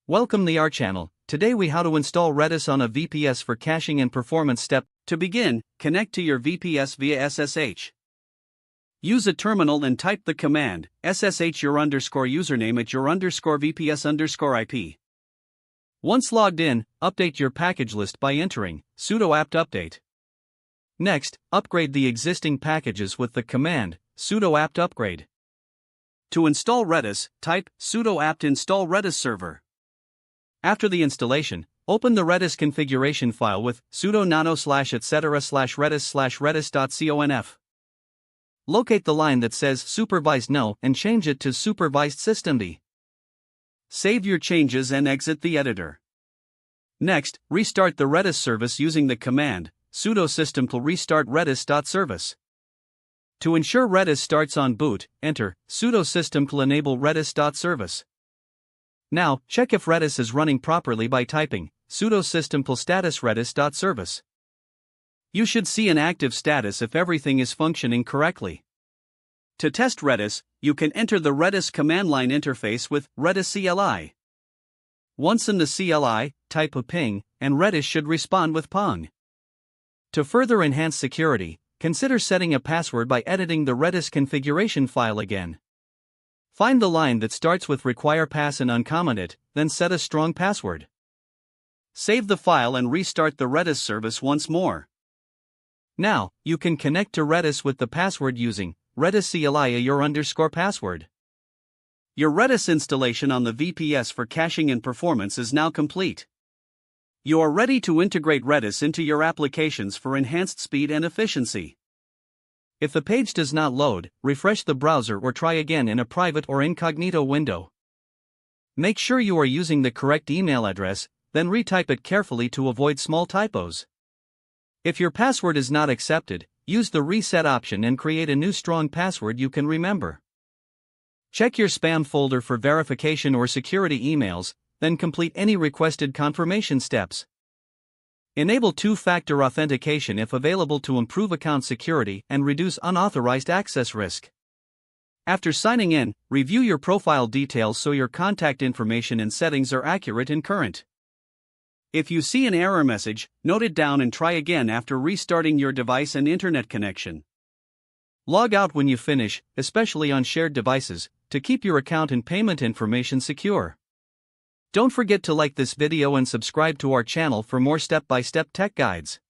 Welcome to our channel. Today we how to install Redis on a VPS for caching and performance. Step. To begin, connect to your VPS via SSH. Use a terminal and type the command SSH your username at your VPS IP. Once logged in, update your package list by entering sudo apt update. Next, upgrade the existing packages with the command sudo apt upgrade. To install Redis, type sudo apt install Redis server. After the installation, open the Redis configuration file with sudo nano /etc/redis/redis.conf. Locate the line that says supervised no and change it to supervised systemd. Save your changes and exit the editor. Next, restart the Redis service using the command sudo systemd restart redis.service. To ensure Redis starts on boot, enter sudo systemd enable redis.service. Now, check if Redis is running properly by typing sudo systemd status redis.service. You should see an active status if everything is functioning correctly. To test Redis, you can enter the Redis command line interface with Redis CLI. Once in the CLI, type a ping, and Redis should respond with pong. To further enhance security, consider setting a password by editing the Redis configuration file again. Find the line that starts with require pass and uncomment it, then set a strong password. Save the file and restart the Redis service once more. Now, you can connect to Redis with the password using Redis CLI your password. Your Redis installation on the VPS for caching and performance is now complete. You are ready to integrate Redis into your applications for enhanced speed and efficiency. If the page does not load, refresh the browser or try again in a private or incognito window. Make sure you are using the correct email address, then retype it carefully to avoid small typos. If your password is not accepted, use the reset option and create a new strong password you can remember. Check your spam folder for verification or security emails, then complete any requested confirmation steps. Enable two-factor authentication if available to improve account security and reduce unauthorized access risk. After signing in, review your profile details so your contact information and settings are accurate and current. If you see an error message, note it down and try again after restarting your device and internet connection. Log out when you finish, especially on shared devices, to keep your account and payment information secure. Don't forget to like this video and subscribe to our channel for more step-by-step tech guides.